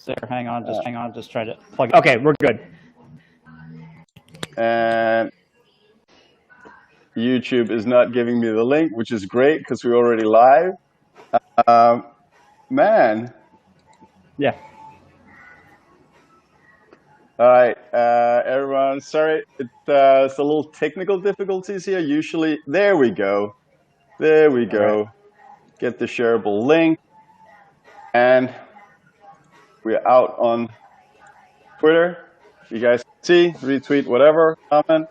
There, hang on, just try to plug it. Okay, we're good. And YouTube is not giving me the link, which is great because we're already live. Man. Yeah. All right, everyone. Sorry, it's a little technical difficulties here. Usually, there we go. There we go. Right. Get the shareable link. And we're out on Twitter. You guys can see, retweet, whatever, comment.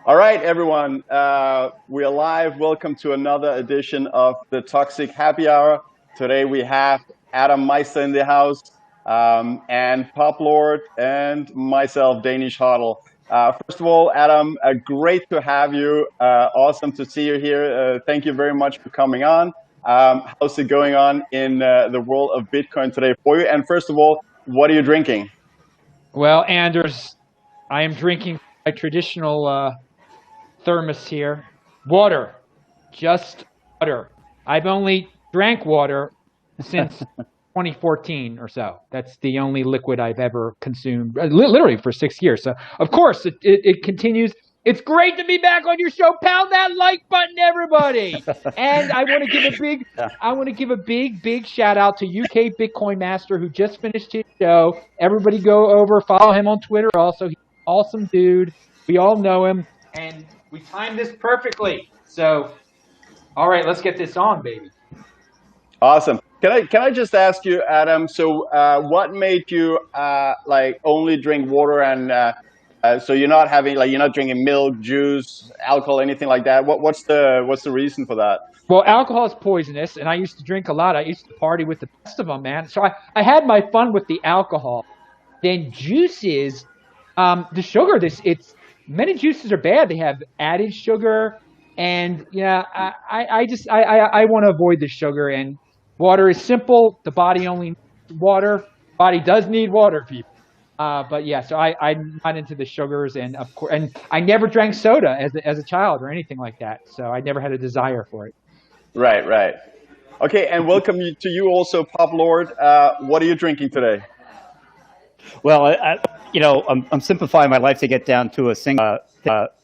All right, everyone. We are live. Welcome to another edition of the Toxic Happy Hour. Today we have Adam Meister in the house, and Publord, and myself, Danish.hodl. First of all, Adam, great to have you. Awesome to see you here. Thank you very much for coming on. How's it going on in the world of Bitcoin today for you? And first of all, what are you drinking? Well, Anders, I am drinking my traditional thermos here. Water. Just water. I've only drank water since 2014 or so. That's the only liquid I've ever consumed, literally for 6 years. So, of course, it continues. It's great to be back on your show. Pound that like button, everybody. And I want to give a big shout out to UK Bitcoin Master, who just finished his show. Everybody go over, follow him on Twitter also. He's an awesome dude. We all know him. And we timed this perfectly. So, all right, let's get this on, baby. Awesome. Can I just ask you, Adam? So, what made you like only drink water, and so you're not having you're not drinking milk, juice, alcohol, anything like that? What's the reason for that? Well, alcohol is poisonous, and I used to drink a lot. I used to party with the best of them, man. So I had my fun with the alcohol. Then juices, the sugar. Many juices are bad. They have added sugar, and yeah, I want to avoid the sugar. And water is simple. The body only needs water. Body does need water, people. But yeah, so I'm not into the sugars, and of course, and I never drank soda as a child or anything like that. So I never had a desire for it. Right. Okay, and welcome to you also, Publord. What are you drinking today? Well, I'm simplifying my life to get down to a single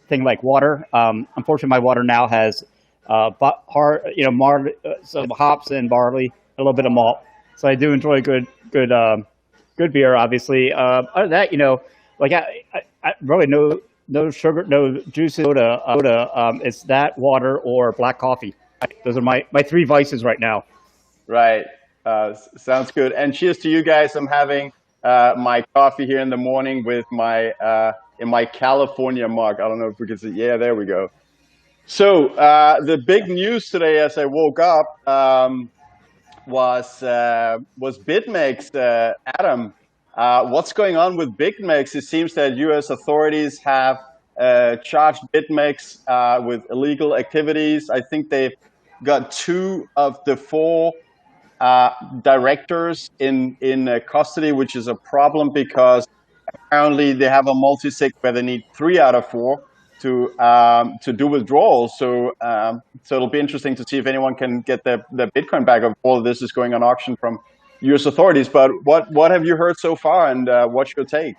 thing like water. Unfortunately, my water now has some hops and barley, a little bit of malt. So I do enjoy good beer, obviously. Other than that, I really no sugar, no juice, soda. It's that, water, or black coffee. Those are my three vices right now. Right. Sounds good. And cheers to you guys. I'm having my coffee here in the morning with my in my California mug. I don't know if we can see. Yeah, there we go. So the big news today, as I woke up, was Bitmex. Adam, what's going on with Bitmex? It seems that U.S. authorities have charged Bitmex with illegal activities. I think they've got 2 of the 4 directors in custody, which is a problem because apparently they have a multi-sig where they need 3 out of 4 to do withdrawals. So it'll be interesting to see if anyone can get their Bitcoin back. Of all of this is going on auction from U.S. authorities. But what have you heard so far, and what's your take?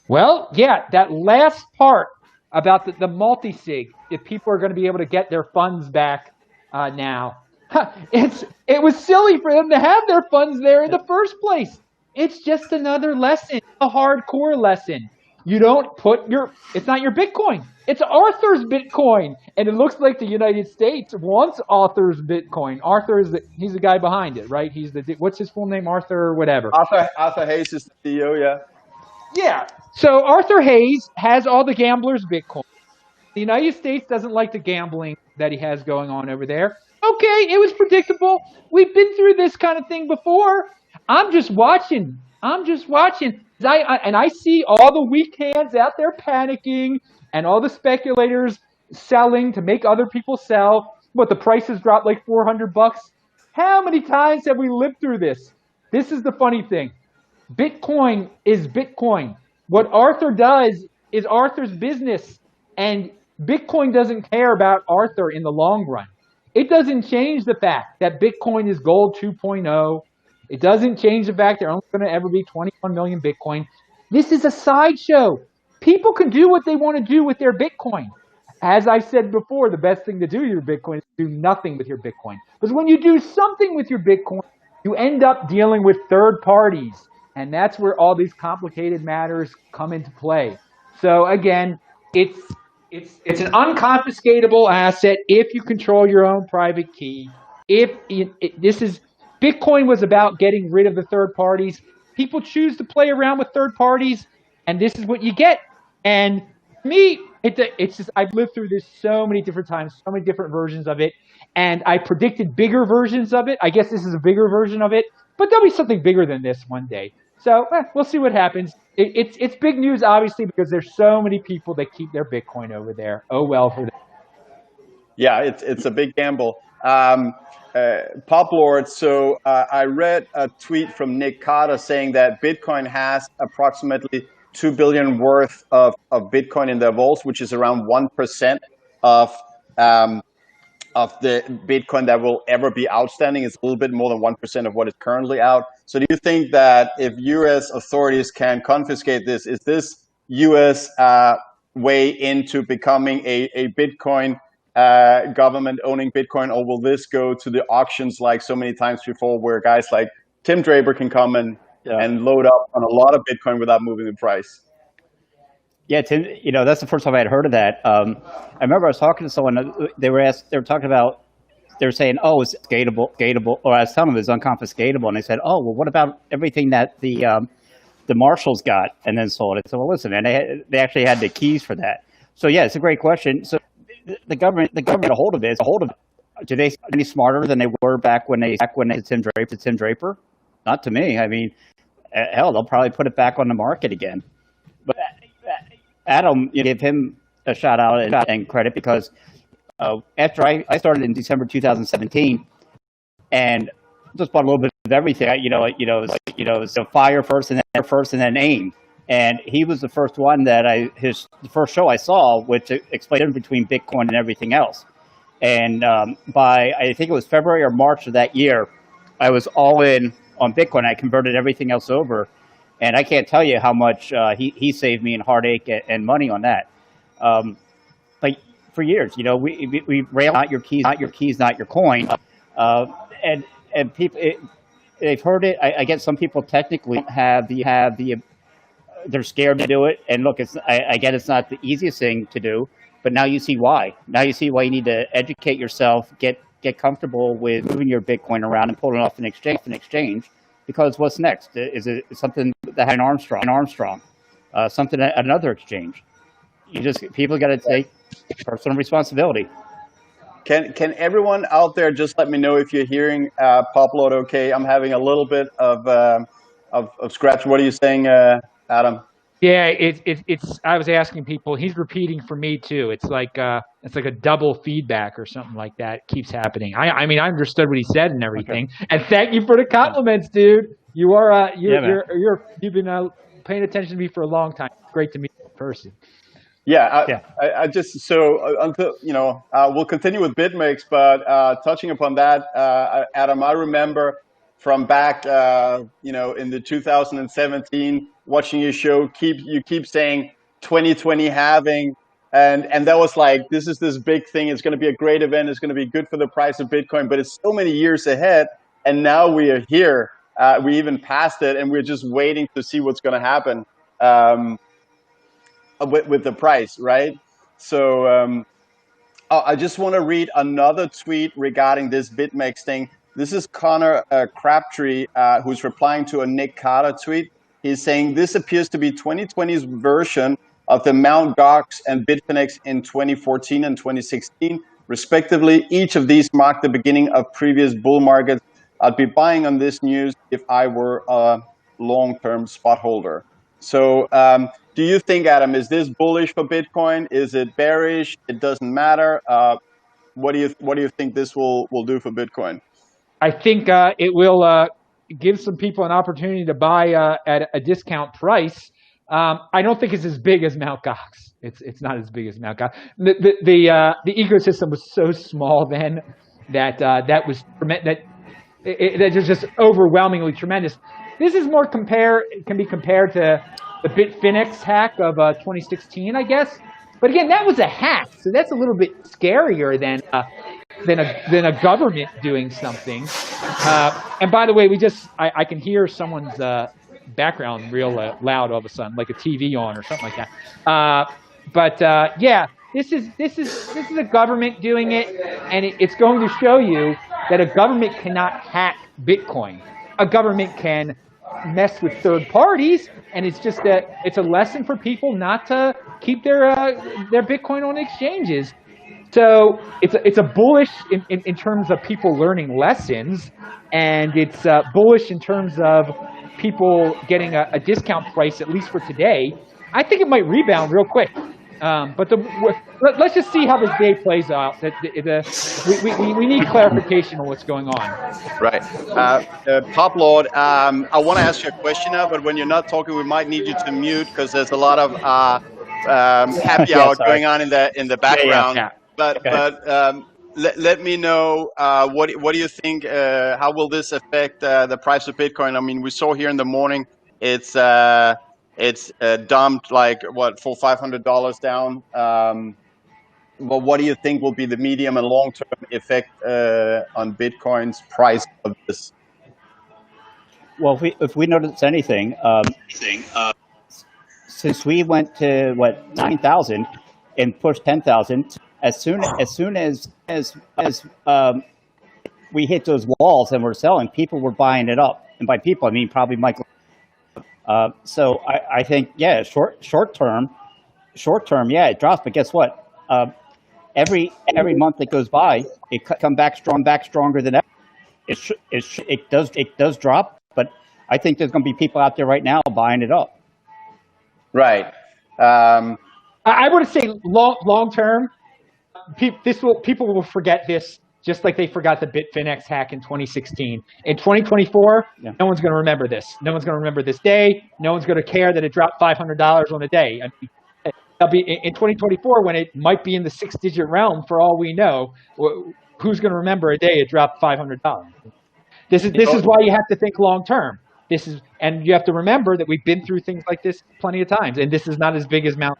Well, yeah, that last part about the multi-sig, if people are going to be able to get their funds back now. It was silly for them to have their funds there in the first place. It's just another lesson, a hardcore lesson. You don't it's not your Bitcoin. It's Arthur's Bitcoin. And it looks like the United States wants Arthur's Bitcoin. He's the guy behind it, right? What's his full name? Arthur whatever. Arthur Hayes is the CEO, yeah. Yeah. So Arthur Hayes has all the gamblers' Bitcoin. The United States doesn't like the gambling that he has going on over there. Okay, it was predictable. We've been through this kind of thing before. I'm just watching. I see all the weak hands out there panicking and all the speculators selling to make other people sell. What, the prices dropped like $400? How many times have we lived through this? This is the funny thing. Bitcoin is Bitcoin. What Arthur does is Arthur's business, and Bitcoin doesn't care about Arthur in the long run. It doesn't change the fact that Bitcoin is gold 2.0. It doesn't change the fact there are only going to ever be 21 million Bitcoin. This is a sideshow. People can do what they want to do with their Bitcoin. As I said before, the best thing to do with your Bitcoin is do nothing with your Bitcoin. Because when you do something with your Bitcoin, you end up dealing with third parties. And that's where all these complicated matters come into play. So again, it's an unconfiscatable asset if you control your own private key. Bitcoin was about getting rid of the third parties. People choose to play around with third parties, and this is what you get. And me, it's just I've lived through this so many different times, so many different versions of it, and I predicted bigger versions of it. I guess this is a bigger version of it, but there'll be something bigger than this one day. So we'll see what happens. It's big news, obviously, because there's so many people that keep their Bitcoin over there. Oh well for them. Yeah, it's a big gamble. Publord, so I read a tweet from Nick Carter saying that Bitcoin has approximately 2 billion worth of Bitcoin in their vaults, which is around 1% of the Bitcoin that will ever be outstanding. It's a little bit more than 1% of what is currently out. So do you think that if U.S. authorities can confiscate this, is this U.S. way into becoming a Bitcoin government owning Bitcoin, or will this go to the auctions like so many times before, where guys like Tim Draper can come and load up on a lot of Bitcoin without moving the price? Yeah, Tim, that's the first time I had heard of that. I remember I was talking to someone, they were saying, oh, it's skatable, or I was telling them it's unconfiscatable, and they said, oh, well, what about everything that the marshals got and then sold it? So, well, listen, and they actually had the keys for that. So, yeah, it's a great question. So the government a hold of it. Do they any smarter than they were back when they Tim Draper? Not to me. I mean, hell, they'll probably put it back on the market again. But Adam, you give him a shout out and credit, because after I started in December 2017, and just bought a little bit of everything. So fire first and then aim. And he was the first one that the first show I saw, which explained between Bitcoin and everything else. And by I think it was February or March of that year, I was all in on Bitcoin. I converted everything else over. And I can't tell you how much he saved me in heartache and money on that. Like for years, we rail not your keys, not your coin. And people, they've heard it. I guess some people technically have the they're scared to do it. And look, I get it's not the easiest thing to do, but now you see why. Now you see why you need to educate yourself, get comfortable with moving your Bitcoin around and pulling it off an exchange. Because what's next? Is it something that had an Armstrong, something at another exchange? People got to take personal responsibility. Can everyone out there just let me know if you're hearing Publord okay? I'm having a little bit of scratch. What are you saying, Adam? Yeah, it's. I was asking people. He's repeating for me too. It's like a double feedback or something like that. It keeps happening. I mean, I understood what he said and everything. Okay. And thank you for the compliments, dude. You are you've been paying attention to me for a long time. It's great to meet you in person. Yeah, I just until we'll continue with Bitmex, but touching upon that, Adam, I remember from back in the 2017 watching your show, you keep saying 2020 halving, and that was like, this is this big thing, it's going to be a great event, it's going to be good for the price of Bitcoin, but it's so many years ahead, and now we are here, we even passed it, and we're just waiting to see what's going to happen with the price, right? So I just want to read another tweet regarding this Bitmex thing. This is Connor Crabtree, who's replying to a Nick Carter tweet. He's saying, this appears to be 2020's version of the Mt. Gox and Bitfinex in 2014 and 2016, respectively. Each of these marked the beginning of previous bull markets. I'd be buying on this news if I were a long-term spot holder. So do you think, Adam, is this bullish for Bitcoin? Is it bearish? It doesn't matter. What do you think this will do for Bitcoin? I think it will give some people an opportunity to buy at a discount price. I don't think it's as big as Mt. Gox. It's not as big as Mt. Gox. The ecosystem was so small then, that was that that was just overwhelmingly tremendous. This is more can be compared to the Bitfinex hack of 2016, I guess. But again, that was a hack, so that's a little bit scarier than a government doing something. And by the way, I can hear someone's background real loud all of a sudden, like a TV on or something like that. Yeah, this is a government doing it, and it's going to show you that a government cannot hack Bitcoin. A government can mess with third parties, and it's just that it's a lesson for people not to keep their Bitcoin on exchanges. So it's a bullish in terms of people learning lessons, and it's bullish in terms of people getting a discount price, at least for today. I think it might rebound real quick. Let's just see how this day plays out. We need clarification on what's going on. Right. Publord, I want to ask you a question now, but when you're not talking, we might need you to mute because there's a lot of happy hour going on in the background. Yeah. But let me know what do you think? How will this affect the price of Bitcoin? I mean, we saw here in the morning it's dumped like $400-500 down. Well, what do you think will be the medium and long-term effect on Bitcoin's price of this? Well, if we notice anything, since we went to 9,000 and pushed 10,000, as soon as we hit those walls and we're selling, people were buying it up, and by people I mean probably Michael. So I think short term, yeah, it drops, but guess what? Every month that goes by, it come back stronger than ever. It does drop, but I think there's going to be people out there right now buying it up. Right. I would say long term, people will forget this just like they forgot the Bitfinex hack in 2016. In 2024, no one's going to remember this. No one's going to remember this day. No one's going to care that it dropped $500 on a day. I mean, it'll be in 2024 when it might be in the 6-digit realm for all we know. Who's going to remember a day it dropped $500? This is why you have to think long term. And you have to remember that we've been through things like this plenty of times, and this is not as big as Mount.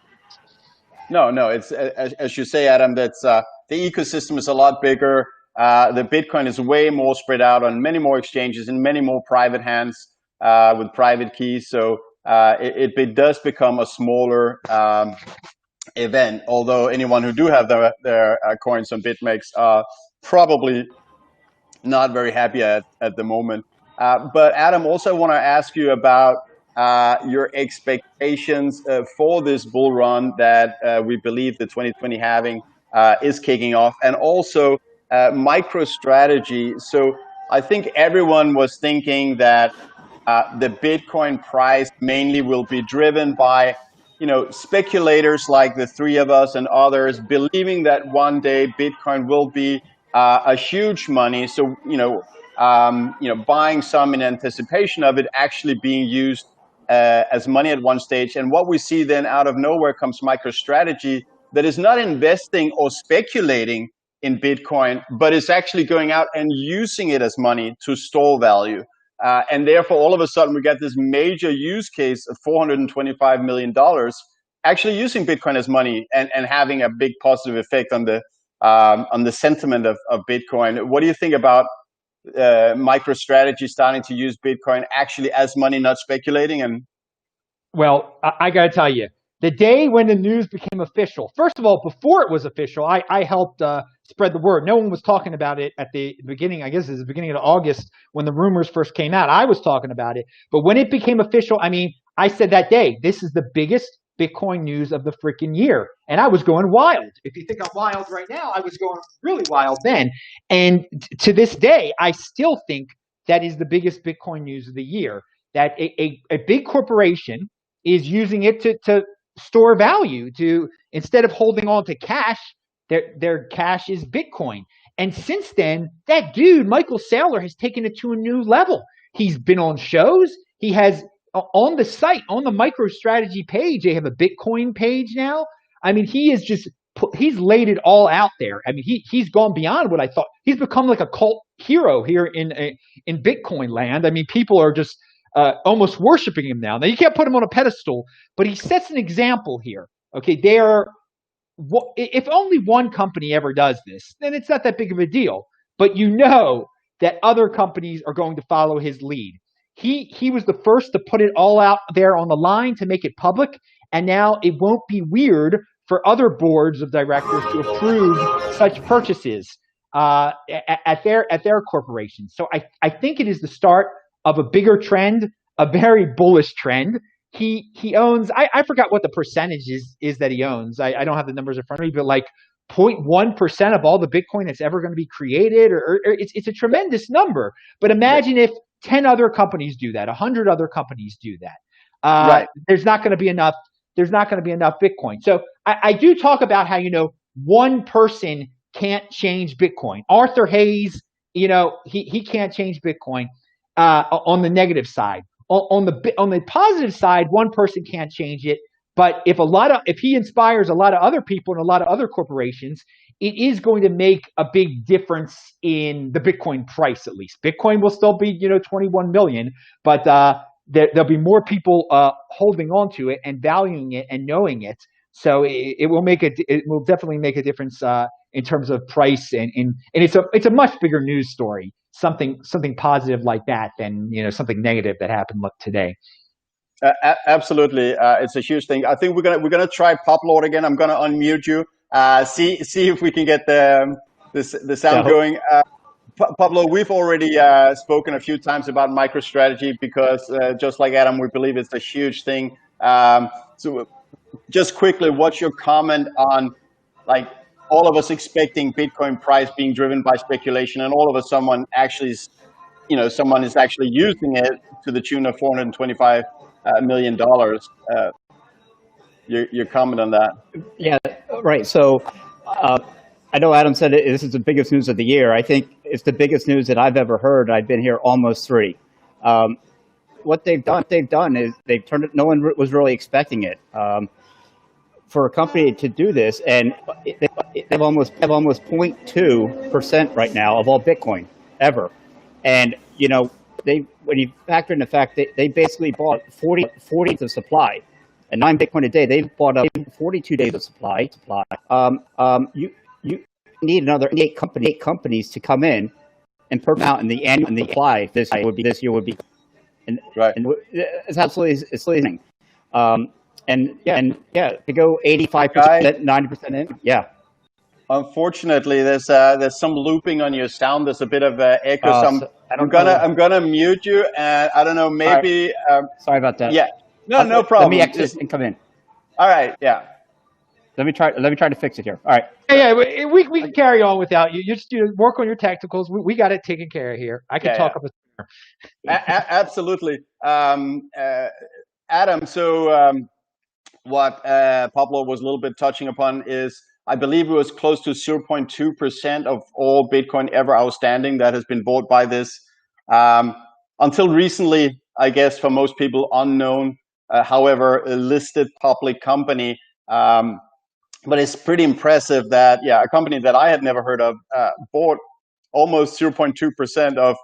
No, it's as you say, Adam. That's the ecosystem is a lot bigger. The Bitcoin is way more spread out on many more exchanges in many more private hands with private keys. So it does become a smaller event. Although anyone who do have their coins on Bitmex are probably not very happy at the moment. But Adam, also want to ask you about your expectations for this bull run that we believe the 2020 halving is kicking off, and also MicroStrategy. So I think everyone was thinking that the Bitcoin price mainly will be driven by speculators like the three of us and others believing that one day Bitcoin will be a huge money. So buying some in anticipation of it actually being used as money at one stage. And what we see then out of nowhere comes MicroStrategy that is not investing or speculating in Bitcoin, but is actually going out and using it as money to store value. And therefore, all of a sudden, we get this major use case of $425 million actually using Bitcoin as money and having a big positive effect on the sentiment of Bitcoin. What do you think about MicroStrategy starting to use Bitcoin actually as money, not speculating? And well, I got to tell you, the day when the news became official, first of all, before it was official, I helped spread the word. No one was talking about it at the beginning. I guess it was the beginning of August when the rumors first came out. I was talking about it. But when it became official, I mean, I said that day, this is the biggest Bitcoin news of the freaking year. And I was going wild. If you think I'm wild right now, I was going really wild then. And to this day, I still think that is the biggest Bitcoin news of the year, that a big corporation is using it to store value, to instead of holding on to cash, their cash is Bitcoin. And since then, that dude, Michael Saylor, has taken it to a new level. He's been on shows. He has on the site, on the MicroStrategy page, they have a Bitcoin page now. I mean, he is just he's laid it all out there. I mean, he's gone beyond what I thought. He's become like a cult hero here in Bitcoin land. I mean, people are just almost worshiping him now. Now you can't put him on a pedestal, but he sets an example here. Okay, if only one company ever does this, then it's not that big of a deal. But that other companies are going to follow his lead. He was the first to put it all out there on the line to make it public, and now it won't be weird for other boards of directors to approve such purchases at their corporations. So I think it is the start of a bigger trend, a very bullish trend. He owns, I forgot what the percentage is that he owns. I don't have the numbers in front of me, but like 0.1% of all the Bitcoin that's ever going to be created, or it's a tremendous number. But imagine if 10 other companies do that, 100 other companies do that. Right. There's not going to be enough. There's not going to be enough Bitcoin. So I do talk about how, one person can't change Bitcoin. Arthur Hayes, he can't change Bitcoin on the negative side. On the positive side, one person can't change it. But if he inspires a lot of other people and a lot of other corporations, it is going to make a big difference in the Bitcoin price. At least Bitcoin will still be 21 million, but there'll be more people holding on to it and valuing it and knowing it. So it will definitely make a difference in terms of price, and it's a much bigger news story. Something positive like that than something negative that happened today. Absolutely, it's a huge thing. I think we're gonna try Publord again. I'm gonna unmute you. See if we can get the sound going. Publord, we've already spoken a few times about MicroStrategy because just like Adam, we believe it's a huge thing. So just quickly, what's your comment on like all of us expecting Bitcoin price being driven by speculation, and all of a sudden someone is actually using it to the tune of $425 million. Your comment on that? Yeah, right. So I know Adam said this is the biggest news of the year. I think it's the biggest news that I've ever heard. I've been here almost 3. What they've done is they've turned it. No one was really expecting it. For a company to do this, and they have almost 0.2% right now of all Bitcoin ever, and when you factor in the fact that they basically bought 40 days of supply, and 9 Bitcoin a day, they've bought up 42 days of supply. You need another 8 companies to come in and put out, and the annual supply this year would be, and it's absolutely amazing. And to go 85%, 90% in, yeah. Unfortunately, there's some looping on your sound. There's a bit of echo. So I'm gonna mute you, and I don't know, maybe. Right. Sorry about that. Yeah, no problem. Let me exit and come in. All right, yeah. Let me try to fix it here. All right. Yeah, we can carry on without you. You just work on your technicals. We got it taken care of here. I can talk up absolutely. Adam, so what Publord was a little bit touching upon is, I believe it was close to 0.2% of all Bitcoin ever outstanding that has been bought by this. Until recently, I guess for most people, unknown, however, a listed public company. But it's pretty impressive that, a company that I had never heard of bought almost 0.2% of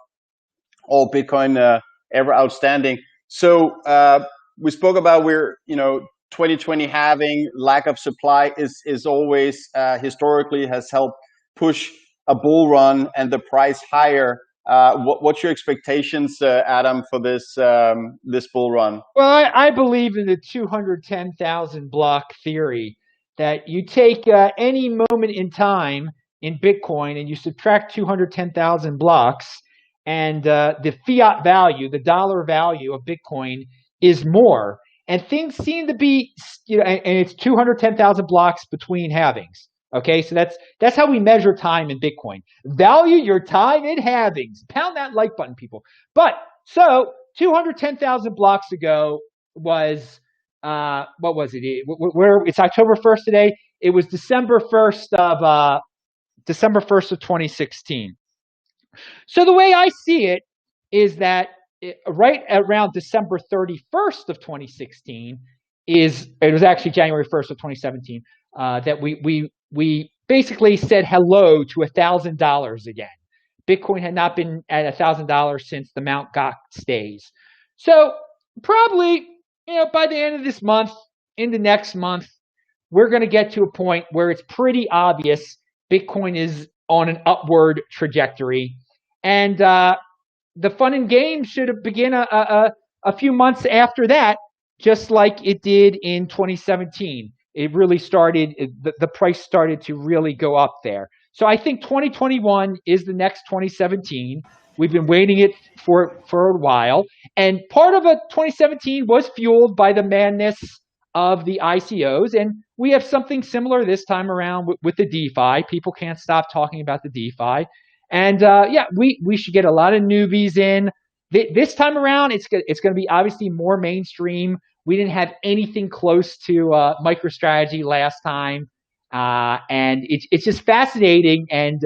all Bitcoin ever outstanding. So we spoke about 2020 having lack of supply is always historically has helped push a bull run and the price higher. What's your expectations, Adam, for this bull run? Well, I believe in the 210,000 block theory, that you take any moment in time in Bitcoin and you subtract 210,000 blocks, and the fiat value, the dollar value of Bitcoin is more. And things seem to be, and it's 210,000 blocks between halvings. Okay, so that's how we measure time in Bitcoin. Value your time in halvings. Pound that like button, people. But so 210,000 blocks ago was what was it? It's October 1st today. It was December 1st of 2016. So the way I see it is that right around December 31st of 2016 it was actually January 1st of 2017 that we basically said hello to $1,000 again. Bitcoin had not been at $1,000 since the Mt. Gox days. So probably, by the end of this month, into next month, we're going to get to a point where it's pretty obvious Bitcoin is on an upward trajectory. And the fun and games should begin a few months after that, just like it did in 2017. It really started, the price started to really go up there. So I think 2021 is the next 2017. We've been waiting it for a while. And part of 2017 was fueled by the madness of the ICOs. And we have something similar this time around with the DeFi. People can't stop talking about the DeFi. And we should get a lot of newbies in. This time around, it's going to be obviously more mainstream. We didn't have anything close to MicroStrategy last time. And it's just fascinating and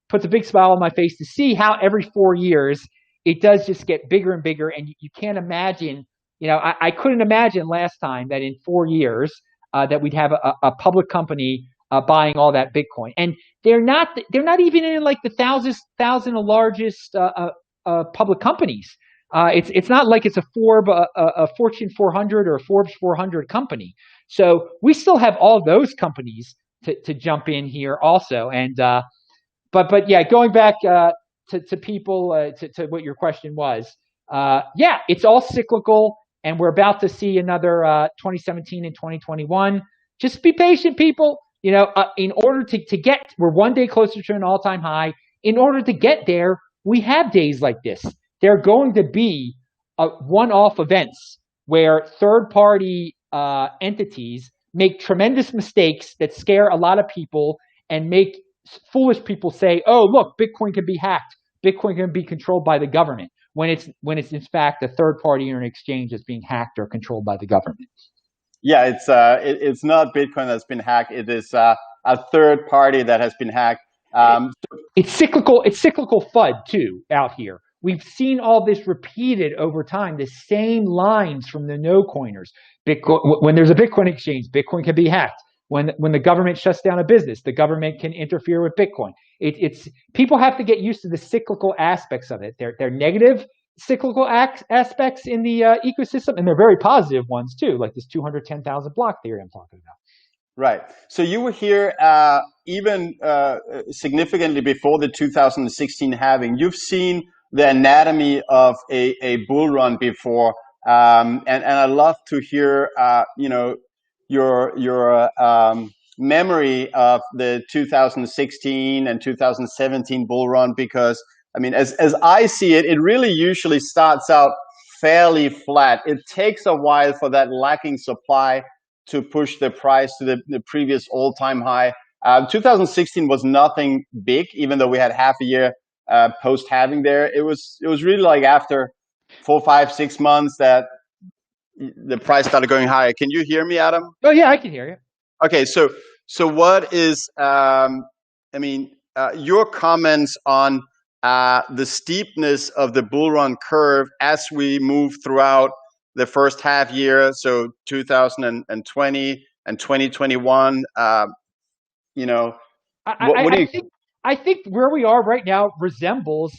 puts a big smile on my face to see how every 4 years it does just get bigger and bigger. And you can't imagine, I couldn't imagine last time that in 4 years that we'd have a public company buying all that Bitcoin. And they're not even in like the thousand largest public companies. It's not like it's a Fortune 400 or a Forbes 400 company. So we still have all those companies to jump in here also. And but yeah, going back to people to what your question was. It's all cyclical, and we're about to see another 2017 and 2021. Just be patient, people. In order to get, we're one day closer to an all-time high. In order to get there, we have days like this. They're going to be one-off events where third-party entities make tremendous mistakes that scare a lot of people and make foolish people say, "Oh, look, Bitcoin can be hacked. Bitcoin can be controlled by the government." When it's in fact a third-party internet exchange that's being hacked or controlled by the government. Yeah, it's not Bitcoin that's been hacked. It is a third party that has been hacked. It's cyclical. It's cyclical FUD too out here. We've seen all this repeated over time. The same lines from the no coiners. Bitcoin, when there's a Bitcoin exchange, Bitcoin can be hacked. When the government shuts down a business, the government can interfere with Bitcoin. It's people have to get used to the cyclical aspects of it. They're negative cyclical aspects in the ecosystem, and they're very positive ones too, like this 210,000 block theory I'm talking about. Right. So you were here even significantly before the 2016 halving. You've seen the anatomy of a bull run before, and I'd love to hear your memory of the 2016 and 2017 bull run, because I mean, as I see it, it really usually starts out fairly flat. It takes a while for that lacking supply to push the price to the previous all-time high. 2016 was nothing big, even though we had half a year post-halving there. It was really like after 4, 5, 6 months that the price started going higher. Can you hear me, Adam? Oh yeah, I can hear you. Okay, so what is your comments on the steepness of the bull run curve as we move throughout the first half year, so 2020 and 2021? I think where we are right now resembles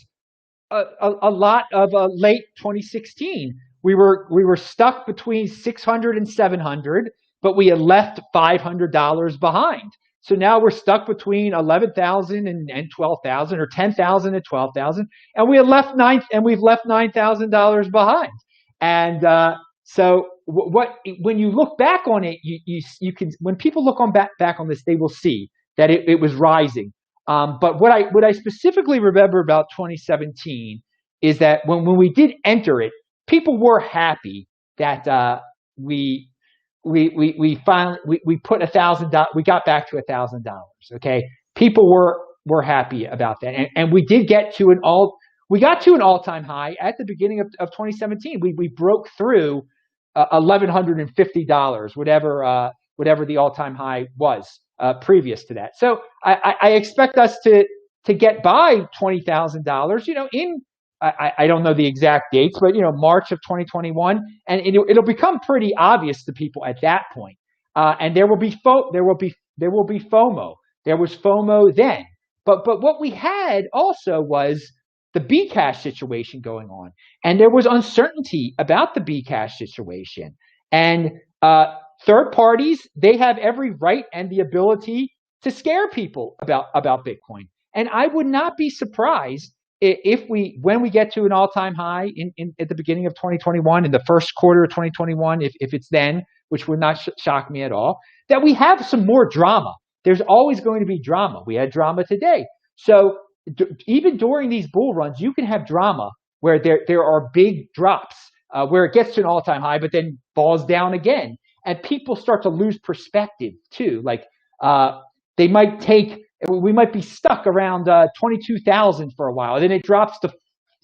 a lot of late 2016. We were stuck between 600 and 700, but we had left $500 behind. So now we're stuck between 11,000 and 12,000, or 10,000 and 12,000, and we've left $9,000 behind. And so when you look back on it, you can, when people look back on this, they will see that it was rising. But what I specifically remember about 2017 is that when we did enter it, people were happy that we finally put $1,000. We got back to $1,000. Okay, people were happy about that, and we did get to we got to an all-time high at the beginning of 2017. We broke through $1,150, whatever the all-time high was previous to that. So I expect us to get by $20,000. In I don't know the exact dates, but March of 2021, and it'll become pretty obvious to people at that point. And there will be FOMO. There was FOMO then. But what we had also was the Bcash situation going on. And there was uncertainty about the Bcash situation. And third parties, they have every right and the ability to scare people about Bitcoin. And I would not be surprised if when we get to an all-time high at the beginning of 2021, in the first quarter of 2021, if it's then, which would not shock me at all, that we have some more drama. There's always going to be drama. We had drama today. So even during these bull runs, you can have drama where there are big drops, where it gets to an all-time high, but then falls down again. And people start to lose perspective too. Like we might be stuck around 22,000 for a while, and then it drops to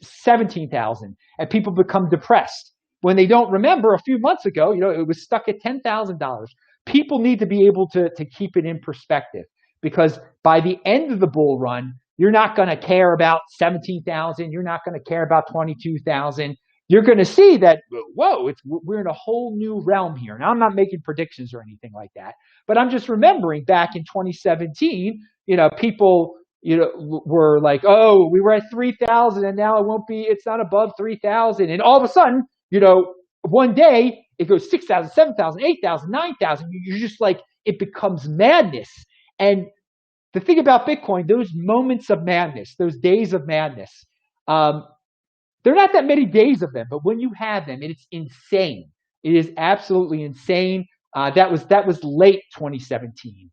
17,000, and people become depressed when they don't remember a few months ago, it was stuck at $10,000. People need to be able to keep it in perspective, because by the end of the bull run, you're not going to care about 17,000. You're not going to care about 22,000. You're going to see that, whoa, we're in a whole new realm here. Now, I'm not making predictions or anything like that, but I'm just remembering back in 2017, people, were like, oh, we were at 3,000 and now it's not above 3,000. And all of a sudden, one day it goes 6,000, 7,000, 8,000, 9,000. You're just like, it becomes madness. And the thing about Bitcoin, those moments of madness, those days of madness, there are not that many days of them, but when you have them, it's insane. It is absolutely insane. That was late 2017.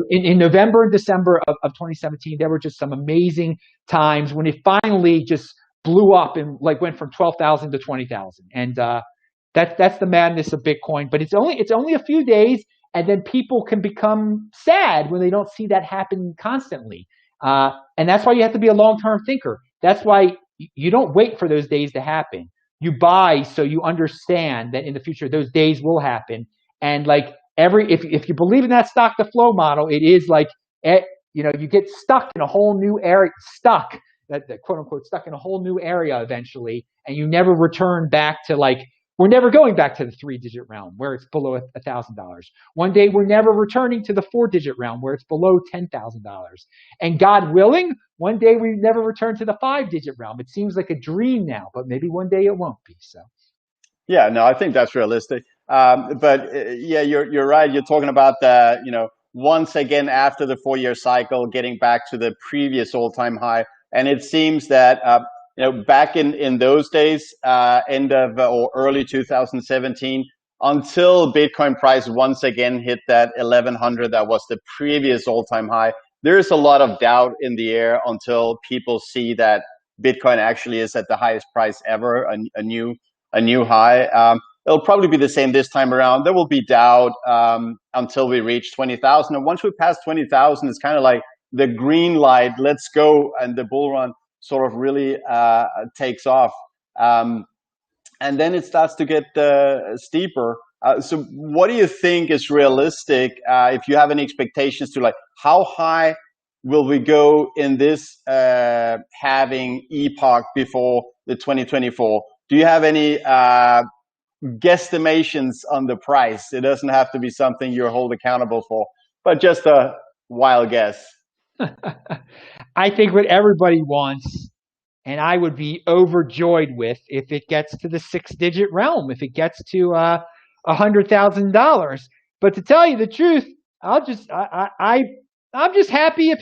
In November and December of 2017, there were just some amazing times when it finally just blew up and went from 12,000 to 20,000. And that's the madness of Bitcoin. But it's only a few days, and then people can become sad when they don't see that happen constantly. And that's why you have to be a long-term thinker. That's why you don't wait for those days to happen. You buy so you understand that in the future those days will happen. And if you believe in that stock to flow model, it is you get stuck in a whole new area, that quote unquote stuck in a whole new area eventually, and you never return back to we're never going back to the 3-digit realm where it's below $1,000. One day we're never returning to the 4-digit realm where it's below $10,000. And God willing, one day we never return to the 5-digit realm. It seems like a dream now, but maybe one day it won't be. So. Yeah, no, I think that's realistic. You're right. You're talking about once again after the 4-year cycle, getting back to the previous all-time high. And it seems that back in those days, end of or early 2017, until Bitcoin price once again hit that 1,100, that was the previous all-time high. There is a lot of doubt in the air until people see that Bitcoin actually is at the highest price ever, a new high. It'll probably be the same this time around. There will be doubt until we reach 20,000. And once we pass 20,000, it's kind of like the green light, let's go. And the bull run sort of really takes off. And then it starts to get steeper. So what do you think is realistic if you have any expectations to how high will we go in this halving epoch before the 2024? Do you have any guesstimations on the price? It doesn't have to be something you're held accountable for, but just a wild guess. I think what everybody wants, and I would be overjoyed with, if it gets to the 6-digit realm, if it gets to $100,000. But to tell you the truth, I'm just happy if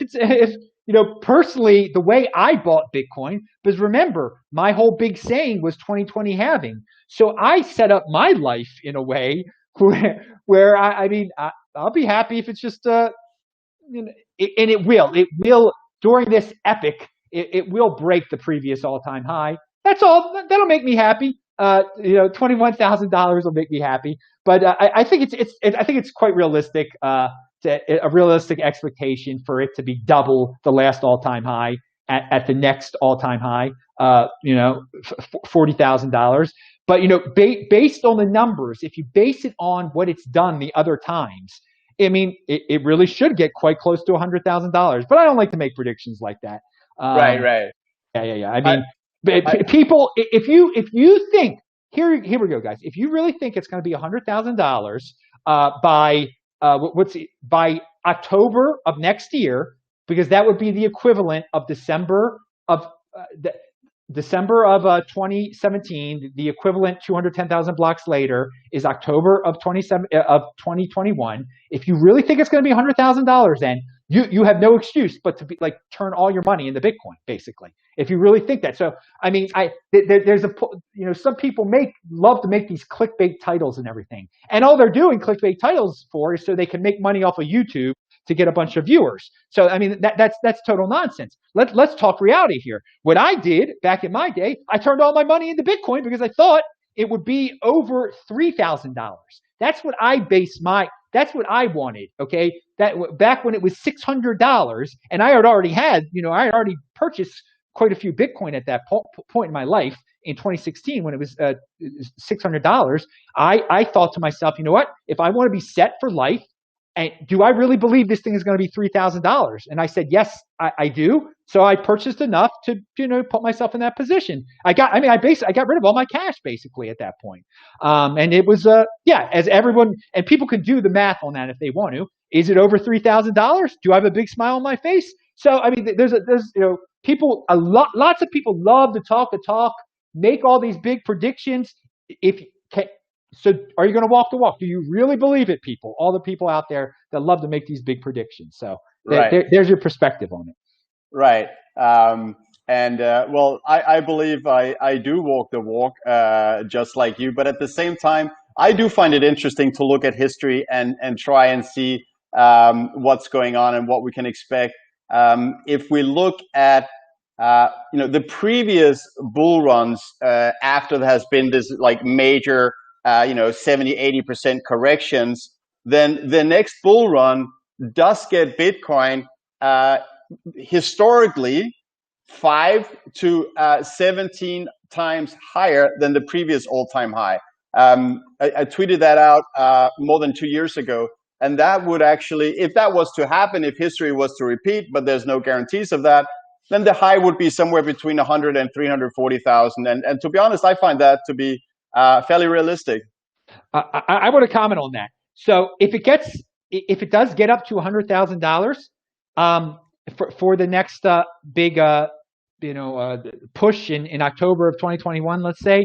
personally, the way I bought Bitcoin, because remember, my whole big saying was 2020 halving. So I set up my life in a way where I'll be happy if it's just and it will during this epic, it will break the previous all-time high. That's all. That'll make me happy. $21,000 will make me happy. But I think it's quite realistic. A realistic expectation for it to be double the last all-time high at the next all-time high. $40,000. But based on the numbers, if you base it on what it's done the other times, it really should get quite close to $100,000. But I don't like to make predictions like that. Right. Yeah. People, if you think here we go, guys. If you really think it's going to be $100,000 by by October of next year, because that would be the equivalent of December of December of 2017. The equivalent 210,000 blocks later is October of 2021. If you really think it's going to be $100,000, then you have no excuse but to turn all your money into Bitcoin, basically. If you really think that. So I mean, there's some people love to make these clickbait titles and everything, and all they're doing clickbait titles for is so they can make money off of YouTube to get a bunch of viewers. So I mean, that's total nonsense. Let's talk reality here. What I did back in my day, I turned all my money into Bitcoin because I thought it would be over $3,000. That's what I that's what I wanted. Okay, that back when it was $600, and I had already purchased quite a few Bitcoin at that point in my life. In 2016, when it was $600, I thought to myself, you know what? If I want to be set for life, and do I really believe this thing is going to be $3,000? And I said, yes, I do. So I purchased enough to, put myself in that position. I got rid of all my cash basically at that point. And it was, as everyone, and people can do the math on that if they want to. Is it over $3,000? Do I have a big smile on my face? So, I mean, there's people, lots of people love to talk, make all these big predictions. So are you going to walk the walk? Do you really believe it, people? All the people out there that love to make these big predictions. So there's your perspective on it. Right. Well, I believe I do walk the walk just like you. But at the same time, I do find it interesting to look at history and try and see what's going on and what we can expect. If we look at the previous bull runs after there has been this major 70-80% corrections, then the next bull run does get Bitcoin historically 5 to 17 times higher than the previous all-time high. I tweeted that out more than 2 years ago, and that would actually, if that was to happen, if history was to repeat, but there's no guarantees of that, then the high would be somewhere between 100 and 340,000. And to be honest, I find that to be fairly realistic. I want to comment on that. So if it does get up to $100,000 for the next big push in October of 2021, let's say,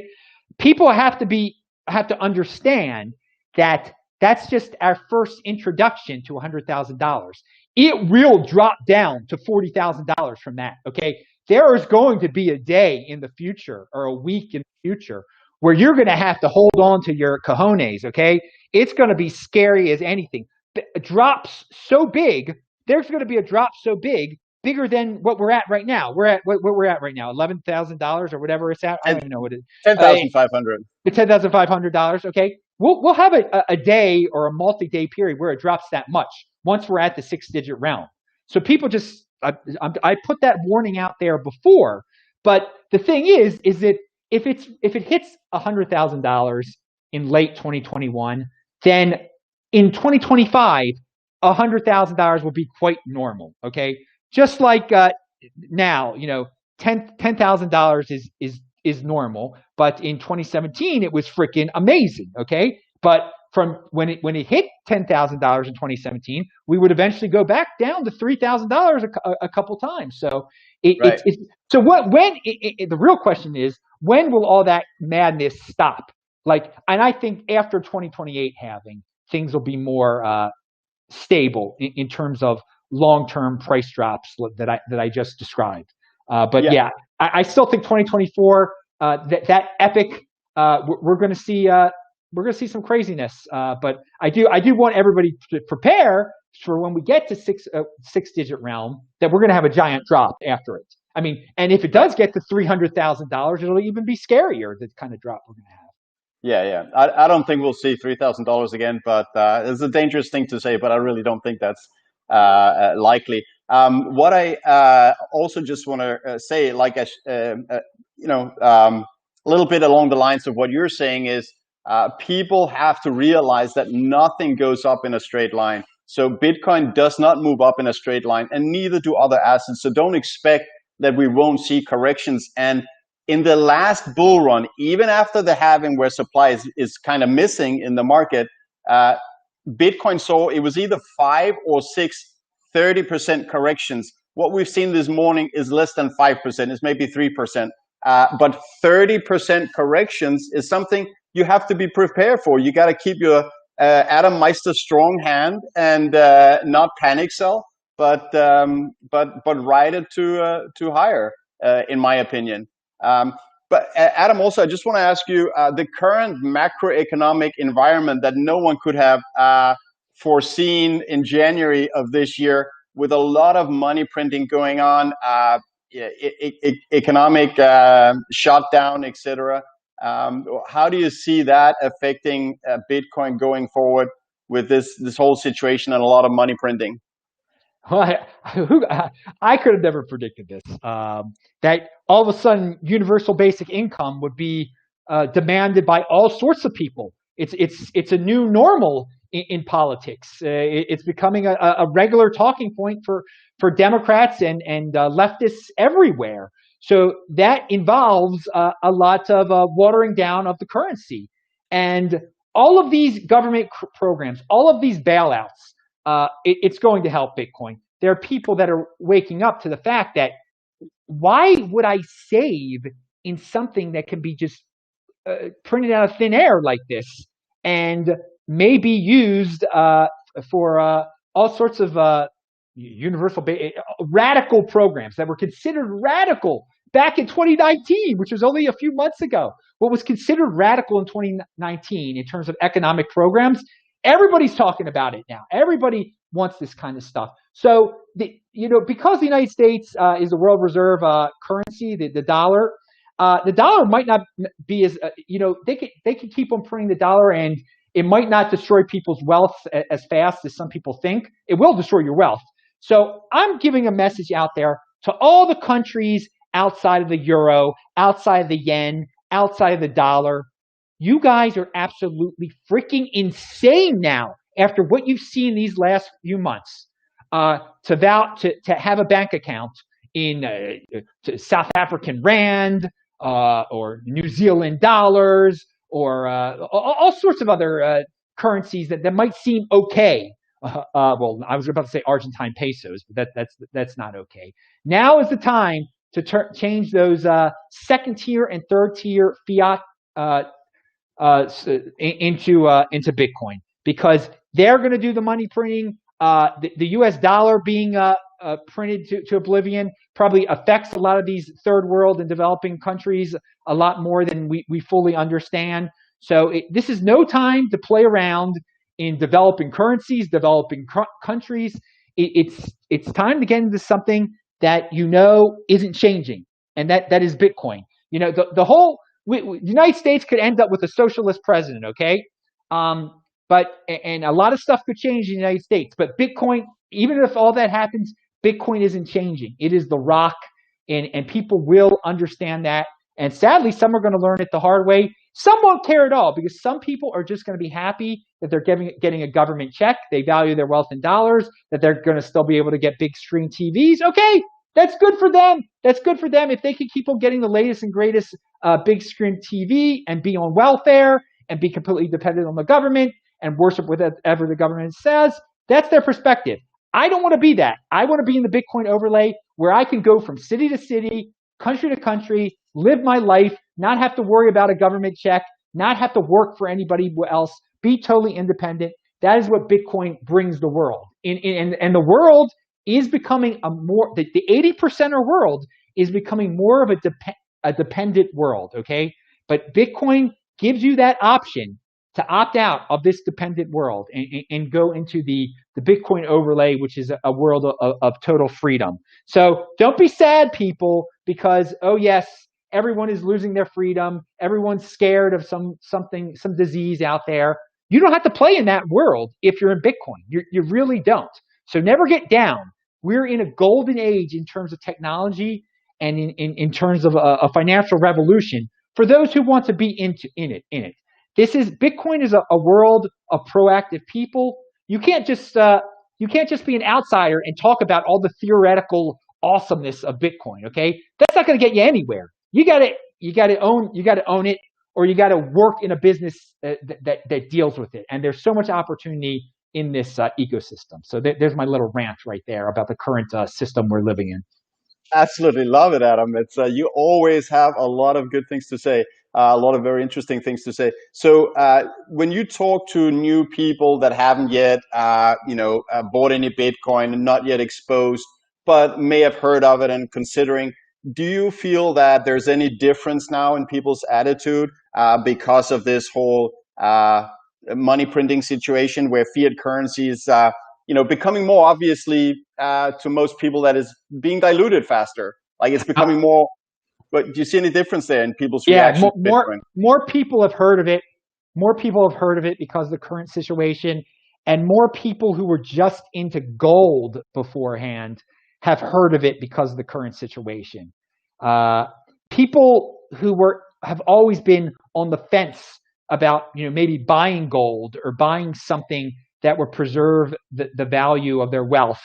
people have to understand that that's just our first introduction to $100,000. It will drop down to $40,000 from that. Okay, there is going to be a day in the future or a week in the future where you're going to have to hold on to your cojones. Okay, it's going to be scary as anything. Drops so big. There's going to be a drop so bigger than what we're at right now. We're at what we're at right now, $11,000 or whatever it's at. I don't even know what it is. $10,500. $10,500. Okay, we'll have a day or a multi-day period where it drops that much once we're at the 6-digit realm. So people just, I put that warning out there before, but the thing is that if it hits $100,000 in late 2021, then in 2025, $100,000 will be quite normal. Okay, just like now, $10,000 is normal, but in 2017 it was freaking amazing. Okay, but from when it hit $10,000 in 2017, we would eventually go back down to $3,000 a couple times. So so the real question is, when will all that madness stop? And I think after 2028 halving, things will be more stable in terms of long-term price drops that I just described. I still think 2024 that epic. We're going to see some craziness. But I do want everybody to prepare for when we get to six-digit realm that we're going to have a giant drop after it. I mean, and if it does get to $300,000, it'll even be scarier, the kind of drop we're going to have. Yeah. I don't think we'll see $3,000 again, but it's a dangerous thing to say, but I really don't think that's likely. What I also just want to say, a little bit along the lines of what you're saying is, people have to realize that nothing goes up in a straight line. So Bitcoin does not move up in a straight line, and neither do other assets. So don't expect that we won't see corrections. And in the last bull run, even after the halving where supply is kind of missing in the market, Bitcoin saw, it was either 5 or 6 30% corrections. What we've seen this morning is less than 5%. It's maybe 3%. But 30% corrections is something you have to be prepared for. You got to keep your Adam Meister strong hand and not panic sell, but ride it to higher, in my opinion. But Adam, also, I just want to ask you, the current macroeconomic environment that no one could have foreseen in January of this year, with a lot of money printing going on, economic shutdown, etc. How do you see that affecting Bitcoin going forward with this whole situation and a lot of money printing? Well, I could have never predicted this. That all of a sudden universal basic income would be demanded by all sorts of people. It's a new normal in politics. It's becoming a regular talking point for Democrats and leftists everywhere. So that involves a lot of watering down of the currency, and all of these government programs, all of these bailouts. It's going to help Bitcoin. There are people that are waking up to the fact that why would I save in something that can be just printed out of thin air like this and may be used for all sorts of radical programs that were considered radical back in 2019, which was only a few months ago. What was considered radical in 2019 in terms of economic programs, everybody's talking about it now. Everybody wants this kind of stuff. So, because the United States is the world reserve currency, the dollar might not be as, they can keep on printing the dollar, and it might not destroy people's wealth as fast as some people think. It will destroy your wealth. So I'm giving a message out there to all the countries outside of the euro, outside of the yen, outside of the dollar. You guys are absolutely freaking insane now after what you've seen these last few months. To have a bank account in South African rand or New Zealand dollars or all sorts of other currencies that might seem okay. Well, I was about to say Argentine pesos, but that's not okay. Now is the time to change those second tier and third tier fiat into Bitcoin, because they're going to do the money printing. The U.S. dollar being printed to oblivion probably affects a lot of these third world and developing countries a lot more than we fully understand. So this is no time to play around in developing currencies, developing countries. It's time to get into something that isn't changing, and that is Bitcoin. The whole the United States could end up with a socialist president, okay? But a lot of stuff could change in the United States. But Bitcoin, even if all that happens, Bitcoin isn't changing. It is the rock, and people will understand that. And sadly, some are going to learn it the hard way. Some won't care at all, because some people are just going to be happy that they're getting a government check. They value their wealth in dollars, that they're going to still be able to get big screen TVs. Okay, that's good for them. That's good for them. If they can keep on getting the latest and greatest big screen TV and be on welfare and be completely dependent on the government and worship whatever the government says, that's their perspective. I don't want to be that. I want to be in the Bitcoin overlay where I can go from city to city, country to country, live my life, not have to worry about a government check, not have to work for anybody else, be totally independent. That is what Bitcoin brings the world. And the world is becoming the 80%er world is becoming more of a dependent world, okay? But Bitcoin gives you that option to opt out of this dependent world and go into the Bitcoin overlay, which is a world of total freedom. So don't be sad, people, because, oh yes, everyone is losing their freedom. Everyone's scared of some disease out there. You don't have to play in that world if you're in Bitcoin. You really don't. So never get down. We're in a golden age in terms of technology and in terms of a financial revolution for those who want to be in it. Bitcoin is a world of proactive people. You can't just be an outsider and talk about all the theoretical awesomeness of Bitcoin. Okay, that's not going to get you anywhere. You got to own it, or you got to work in a business that deals with it. And there's so much opportunity in this ecosystem. So there's my little rant right there about the current system we're living in. Absolutely love it, Adam. It's you always have a lot of good things to say, a lot of very interesting things to say. So when you talk to new people that haven't yet, bought any Bitcoin and not yet exposed, but may have heard of it and considering, do you feel that there's any difference now in people's attitude because of this whole money printing situation where fiat currency is becoming more obviously to most people that is being diluted faster? Like it's becoming more. But do you see any difference there in people's reaction to Bitcoin? More people have heard of it. More people have heard of it because of the current situation, and more people who were just into gold beforehand have heard of it because of the current situation. People who have always been on the fence about maybe buying gold or buying something that would preserve the value of their wealth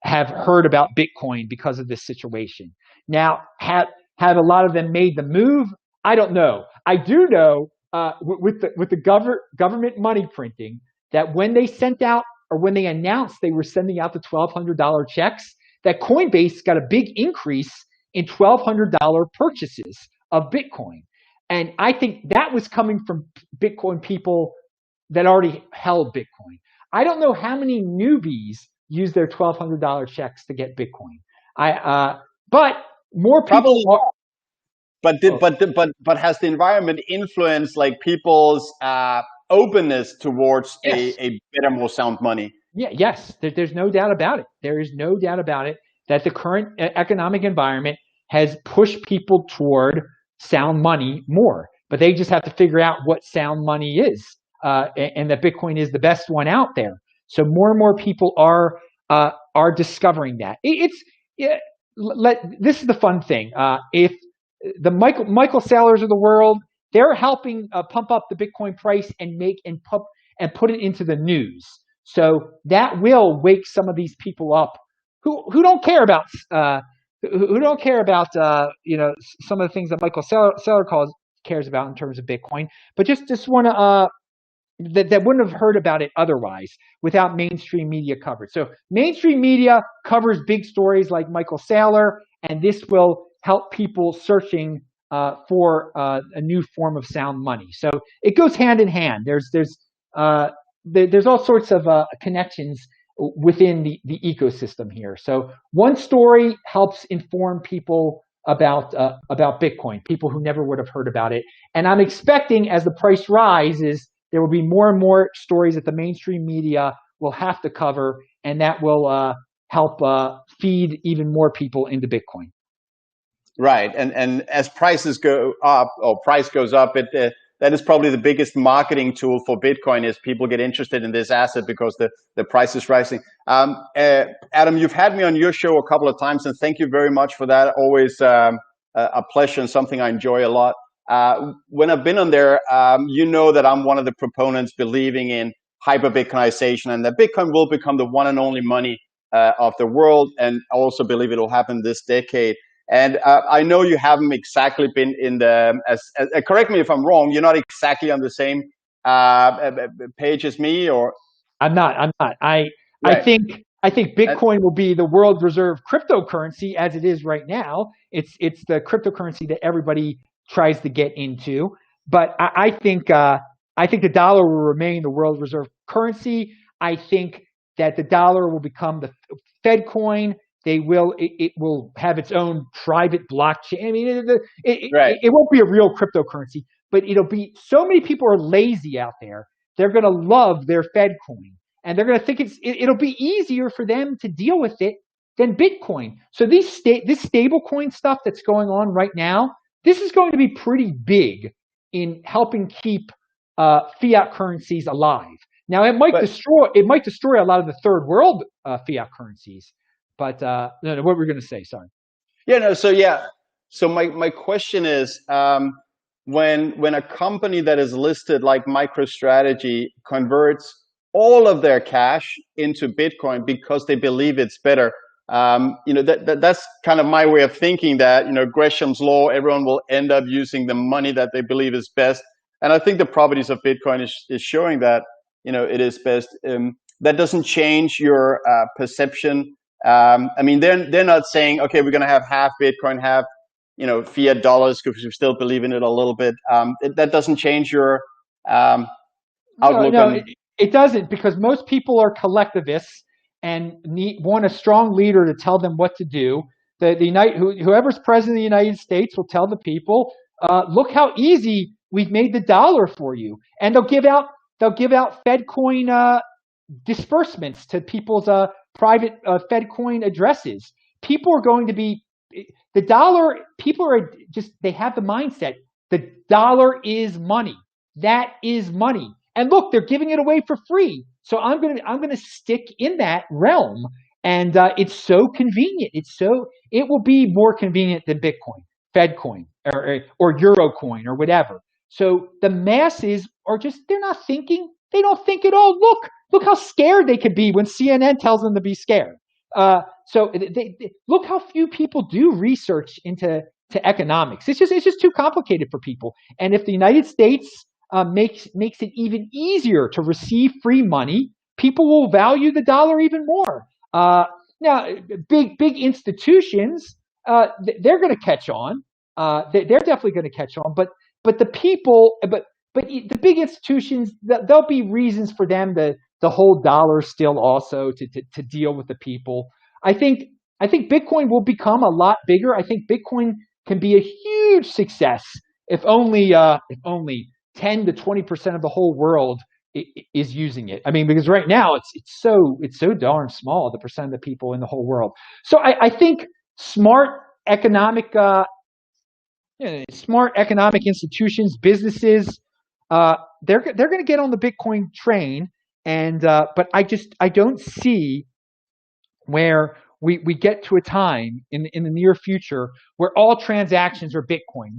have heard about Bitcoin because of this situation. Now, have a lot of them made the move? I don't know. I do know with the government money printing that when they sent out or when they announced they were sending out the $1,200 checks, that Coinbase got a big increase in $1,200 purchases of Bitcoin. And I think that was coming from Bitcoin people that already held Bitcoin. I don't know how many newbies use their $1,200 checks to get Bitcoin. But more people are. But has the environment influenced like people's openness towards a better, more sound money? Yeah, yes. There's no doubt about it. There is no doubt about it that the current economic environment has pushed people toward sound money more. But they just have to figure out what sound money is, and that Bitcoin is the best one out there. So more and more people are discovering that. This is the fun thing. If the Michael Saylors of the world, they're helping pump up the Bitcoin price and put it into the news. So that will wake some of these people up who don't care about some of the things that Michael Saylor cares about in terms of Bitcoin, but just want to that wouldn't have heard about it otherwise without mainstream media coverage. So mainstream media covers big stories like Michael Saylor, and this will help people searching for a new form of sound money. So it goes hand in hand. There's all sorts of connections within the ecosystem here. So one story helps inform people about Bitcoin, people who never would have heard about it. And I'm expecting as the price rises, there will be more and more stories that the mainstream media will have to cover, and that will help feed even more people into Bitcoin. Right, and as prices go up, or price goes up, that is probably the biggest marketing tool for Bitcoin, is people get interested in this asset because the price is rising. Adam, you've had me on your show a couple of times, and thank you very much for that. Always a pleasure and something I enjoy a lot. When I've been on there, you know that I'm one of the proponents believing in hyper-Bitcoinization, and that Bitcoin will become the one and only money of the world, and I also believe it will happen this decade. And I know you haven't exactly been in the, correct me if I'm wrong, you're not exactly on the same page as me, or? I'm not. Right. I think Bitcoin will be the world reserve cryptocurrency as it is right now. It's the cryptocurrency that everybody tries to get into. But I think the dollar will remain the world reserve currency. I think that the dollar will become the Fed coin. It will have its own private blockchain. I mean, it won't be a real cryptocurrency, but it'll be, so many people are lazy out there. They're going to love their Fed coin, and they're going to think it'll be easier for them to deal with it than Bitcoin. So this stable coin stuff that's going on right now, this is going to be pretty big in helping keep fiat currencies alive. Now it might destroy a lot of the third world fiat currencies. But no, what were we going to say? Sorry. So my question is, when a company that is listed like MicroStrategy converts all of their cash into Bitcoin because they believe it's better, that's kind of my way of thinking, that Gresham's law, everyone will end up using the money that they believe is best. And I think the properties of Bitcoin is showing that it is best. that doesn't change your perception. I mean, they're not saying, okay, we're going to have half Bitcoin, half fiat dollars, because we still believe in it a little bit. That doesn't change your outlook no, on. it doesn't, because most people are collectivists and want a strong leader to tell them what to do. Whoever's president of the United States will tell the people, look how easy we've made the dollar for you, and they'll give out Fed coin disbursements to people's private Fed coin addresses. People are going to be the dollar. People are they have the mindset the dollar is money. That is money. And look, they're giving it away for free. So I'm gonna stick in that realm, and it's so convenient. It will be more convenient than Bitcoin, Fed coin, or Euro coin, or whatever. So the masses are they're not thinking. They don't think at all. Look how scared they could be when CNN tells them to be scared. So look how few people do research into economics. It's just too complicated for people. And if the United States makes it even easier to receive free money, people will value the dollar even more. Now, big institutions, they're going to catch on. They're definitely going to catch on. But the people, but the big institutions, there'll be reasons for them to hold dollars still, also to deal with the people. I think Bitcoin will become a lot bigger. I think Bitcoin can be a huge success if only 10 to 20% of the whole world is using it. I mean, because right now it's so darn small, the percent of the people in the whole world. So I think smart economic institutions, businesses, they're going to get on the Bitcoin train, and but I don't see where we get to a time in the near future where all transactions are Bitcoin,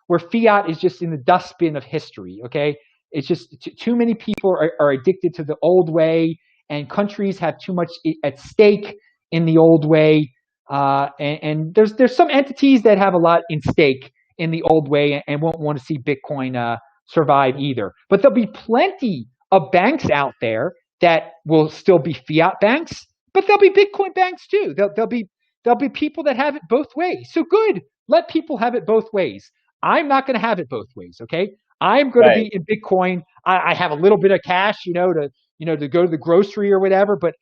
where fiat is just in the dustbin of history. Okay, it's just too many people are addicted to the old way, and countries have too much at stake in the old way. And there's some entities that have a lot in stake in the old way and won't want to see Bitcoin survive either. But there'll be plenty of banks out there that will still be fiat banks, but there'll be Bitcoin banks too. There'll be people that have it both ways. So good, let people have it both ways. I'm not going to have it both ways. Okay, I'm going to be in Bitcoin. I have a little bit of cash, to go to the grocery or whatever, but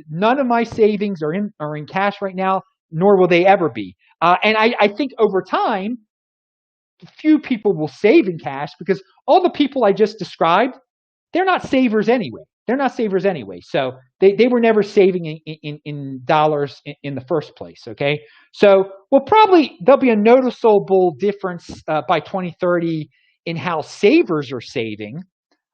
none of my savings are in cash right now, nor will they ever be. And I think over time, few people will save in cash, because all the people I just described, they're not savers anyway. So they were never saving in dollars in the first place. Okay, so there'll be a noticeable difference by 2030 in how savers are saving,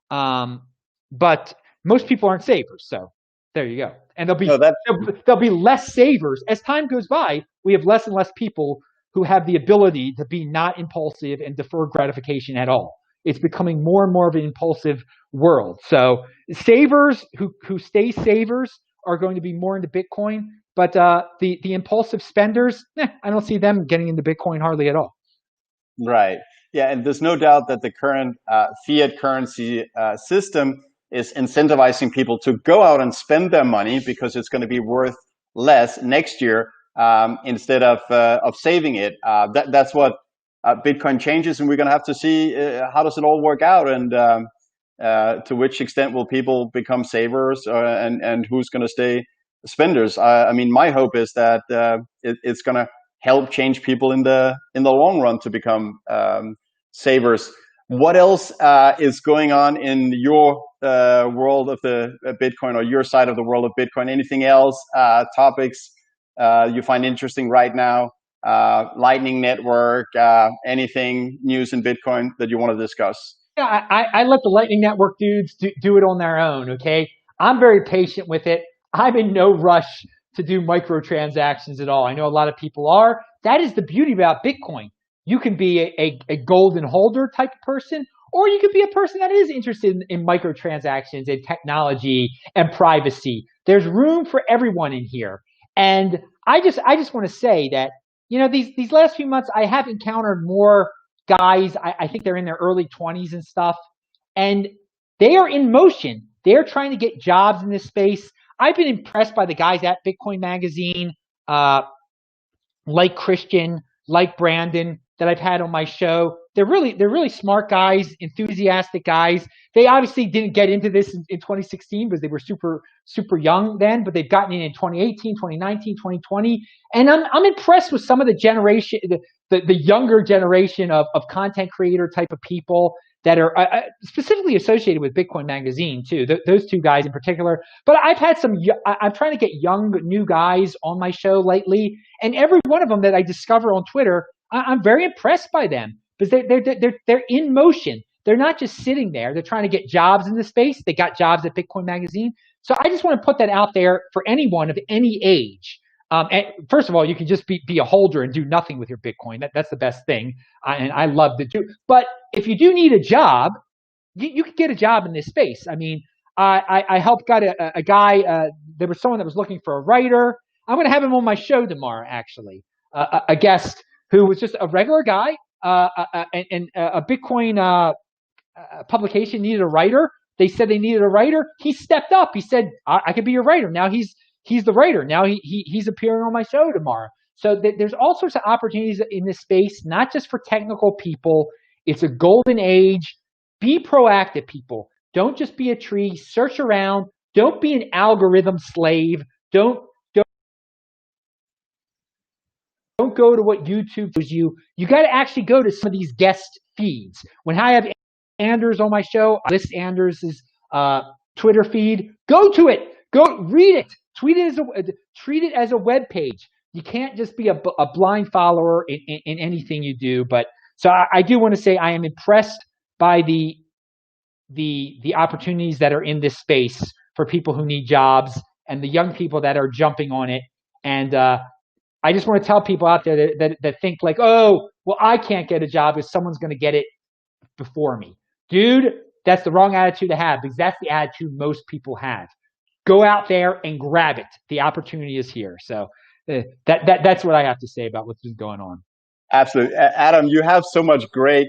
but most people aren't savers. So there you go. And there'll be less savers as time goes by. We have less and less people who have the ability to be not impulsive and defer gratification at all. It's becoming more and more of an impulsive world. So savers who stay savers are going to be more into Bitcoin, but the impulsive spenders, I don't see them getting into Bitcoin hardly at all. Right. Yeah, and there's no doubt that the current fiat currency system is incentivizing people to go out and spend their money, because it's going to be worth less next year instead of saving it. That's what Bitcoin changes, and we're going to have to see how does it all work out, and to which extent will people become savers, and who's going to stay spenders. I mean, my hope is that it's going to help change people in the long run to become savers. What else is going on in your world of the Bitcoin, or your side of the world of Bitcoin? Anything else, topics you find interesting right now? Lightning Network, anything news in Bitcoin that you want to discuss? Yeah, I let the Lightning Network dudes do it on their own. Okay, I'm very patient with it. I'm in no rush to do microtransactions at all. I know a lot of people are. That is the beauty about Bitcoin. You can be a golden holder type of person, or you could be a person that is interested in microtransactions and technology and privacy. There's room for everyone in here. And I just want to say that, these last few months, I have encountered more guys. I think they're in their early 20s and stuff, and they are in motion. They're trying to get jobs in this space. I've been impressed by the guys at Bitcoin Magazine, like Christian, like Brandon, that I've had on my show. They're really smart guys, enthusiastic guys. They obviously didn't get into this in 2016 because they were super young then, but they've gotten in 2018, 2019, 2020. And I'm impressed with some of the generation, the younger generation of content creator type of people that are specifically associated with Bitcoin Magazine too. Those two guys in particular. But I've had I'm trying to get young, new guys on my show lately, and every one of them that I discover on Twitter, I'm very impressed by them because they're in motion. They're not just sitting there. They're trying to get jobs in the space. They got jobs at Bitcoin Magazine. So I just want to put that out there for anyone of any age. And first of all, you can just be a holder and do nothing with your Bitcoin. That's the best thing. And I love to do. But if you do need a job, you can get a job in this space. I mean, I helped got a guy. There was someone that was looking for a writer. I'm going to have him on my show tomorrow, actually. A guest who was just a regular guy, and a Bitcoin publication needed a writer. They said they needed a writer. He stepped up. He said, I could be your writer. Now he's the writer. Now he's appearing on my show tomorrow. So there's all sorts of opportunities in this space, not just for technical people. It's a golden age. Be proactive, people. Don't just be a tree. Search around. Don't be an algorithm slave. Don't go to what YouTube shows you. You got to actually go to some of these guest feeds. When I have Anders on my show, I list Anders's Twitter feed. Go to it. Go read it. Treat it as a web page. You can't just be a blind follower in anything you do. But so I do want to say I am impressed by the opportunities that are in this space for people who need jobs and the young people that are jumping on it. And I just want to tell people out there that think like, oh, well, I can't get a job because someone's going to get it before me. Dude, that's the wrong attitude to have because that's the attitude most people have. Go out there and grab it. The opportunity is here. So that's what I have to say about what's been going on. Absolutely. Adam, you have so much great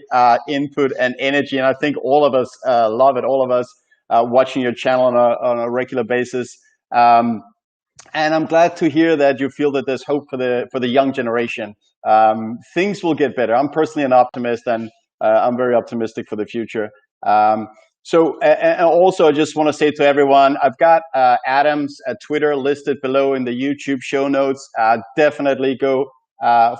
input and energy, and I think all of us love it, all of us watching your channel on a regular basis. And I'm glad to hear that you feel that there's hope for the young generation. Things will get better. I'm personally an optimist, and I'm very optimistic for the future. So, and also, I just want to say to everyone, I've got Adam's Twitter listed below in the YouTube show notes. Definitely go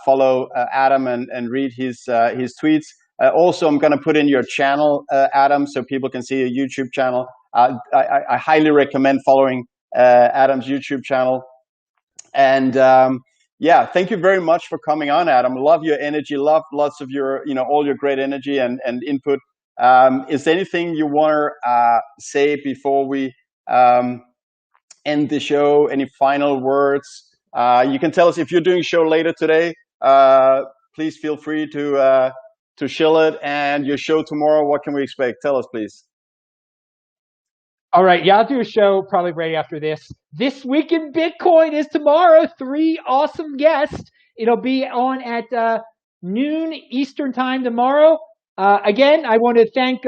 follow Adam and read his tweets. Also, I'm going to put in your channel, Adam, so people can see your YouTube channel. I highly recommend following Adam's YouTube channel. And yeah, thank you very much for coming on, Adam. Love your energy. Love lots of your, all your great energy and input. Is there anything you want to say before we end the show? Any final words? You can tell us if you're doing a show later today. Please feel free to shill it. And your show tomorrow, what can we expect? Tell us, please. All right, yeah, I'll do a show probably right after this. This Week in Bitcoin is tomorrow. 3 awesome guests. It'll be on at noon Eastern time tomorrow. Again, I want to thank,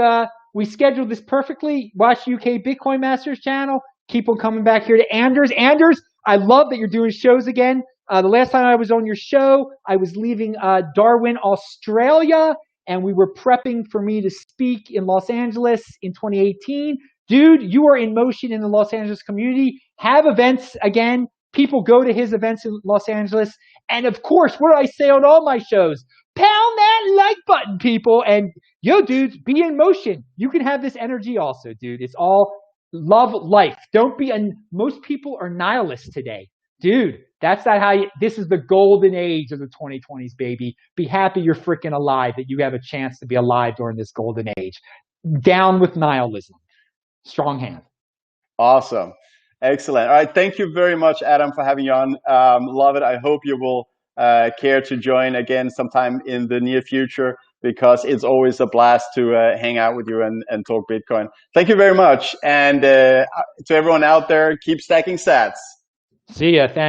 we scheduled this perfectly. Watch UK Bitcoin Masters channel. Keep on coming back here to Anders. Anders, I love that you're doing shows again. The last time I was on your show, I was leaving Darwin, Australia, and we were prepping for me to speak in Los Angeles in 2018. Dude, you are in motion in the Los Angeles community. Have events again. People go to his events in Los Angeles. And of course, what do I say on all my shows? Pound that like button, people. And yo, dudes, be in motion. You can have this energy also, dude. It's all love life. Don't be, most people are nihilists today. Dude, that's not how this is the golden age of the 2020s, baby. Be happy you're freaking alive, that you have a chance to be alive during this golden age. Down with nihilism. Strong hand. Awesome. Excellent. All right. Thank you very much, Adam, for having you on. Love it. I hope you will care to join again sometime in the near future, because it's always a blast to hang out with you and talk Bitcoin. Thank you very much. And to everyone out there, keep stacking sats. See ya. Thanks.